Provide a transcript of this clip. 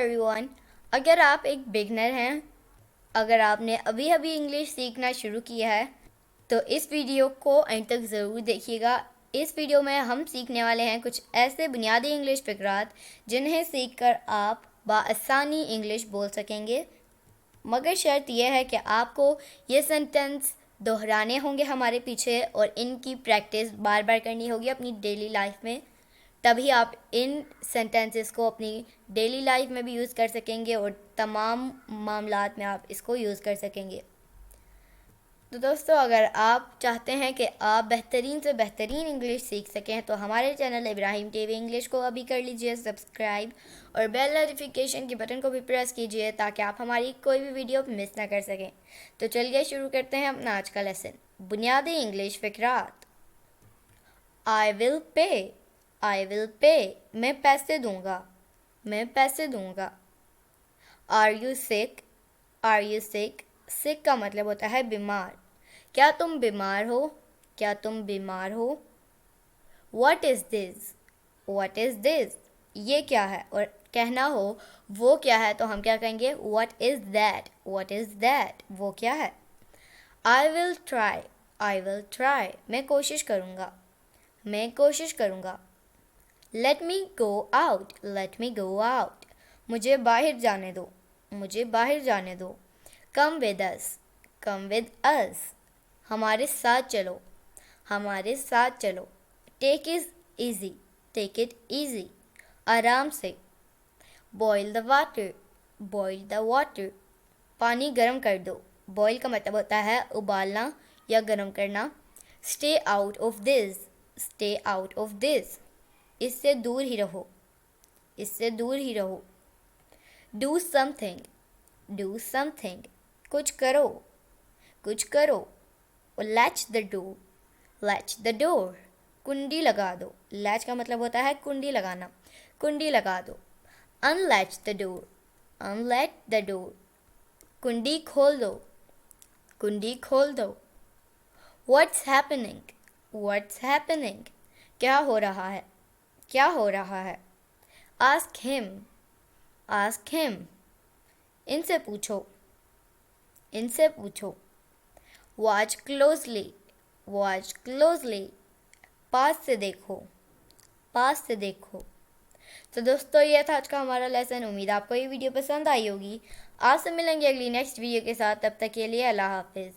Everyone. अगर आप एक बिगनर हैं, अगर आपने अभी अभी इंग्लिश सीखना शुरू किया है तो इस वीडियो को अंत तक ज़रूर देखिएगा। इस वीडियो में हम सीखने वाले हैं कुछ ऐसे बुनियादी इंग्लिश फ़िक़रात जिन्हें सीखकर आप बआसानी इंग्लिश बोल सकेंगे। मगर शर्त यह है कि आपको ये सेंटेंस दोहराने होंगे हमारे पीछे और इनकी प्रैक्टिस बार बार करनी होगी अपनी डेली लाइफ में। तभी आप इन सेंटेंसेस को अपनी डेली लाइफ में भी यूज़ कर सकेंगे और तमाम मामलात में आप इसको यूज़ कर सकेंगे। तो दोस्तों, अगर आप चाहते हैं कि आप बेहतरीन से बेहतरीन इंग्लिश सीख सकें तो हमारे चैनल इब्राहिम टीवी इंग्लिश को अभी कर लीजिए सब्सक्राइब और बेल नोटिफिकेशन के बटन को भी प्रेस कीजिए ताकि आप हमारी कोई भी वीडियो मिस ना कर सकें। तो चलिए शुरू करते हैं अपना आज का लेसन। बुनियादी English फ़िक़रात। I will pay, I will pay, मैं पैसे दूंगा, मैं पैसे दूंगा। Are you sick, are you sick, sick का मतलब होता है बीमार। क्या तुम बीमार हो, क्या तुम बीमार हो। What is this, What is this, ये क्या है। और कहना हो वो क्या है तो हम क्या कहेंगे What is that, What is that, वो क्या है। I will try, I will try, मैं कोशिश करूँगा, मैं कोशिश करूँगा। Let me go out, let me go out, मुझे बाहर जाने दो, मुझे बाहर जाने दो। Come with us, come with us, हमारे साथ चलो, हमारे साथ चलो। Take it easy, take it easy, आराम से। Boil the water, boil the water, पानी गर्म कर दो। Boil का मतलब होता है उबालना या गर्म करना। Stay out of this, stay out of this, इससे दूर ही रहो, इससे दूर ही रहो। Do something, do something, कुछ करो, कुछ करो। और latch the door, latch the door, कुंडी लगा दो। latch का मतलब होता है कुंडी लगाना, कुंडी लगा दो। Unlatch the door, unlatch the door, कुंडी खोल दो, कुंडी खोल दो। What's happening, what's happening, क्या हो रहा है, क्या हो रहा है। Ask him, ask him, इनसे पूछो, इनसे पूछो। Watch closely, watch closely, पास से देखो, पास से देखो। तो दोस्तों, ये था आज का हमारा लेसन। उम्मीद आपको ये वीडियो पसंद आई होगी। आपसे मिलेंगे अगली नेक्स्ट वीडियो के साथ। तब तक के लिए अल्लाह हाफिज़।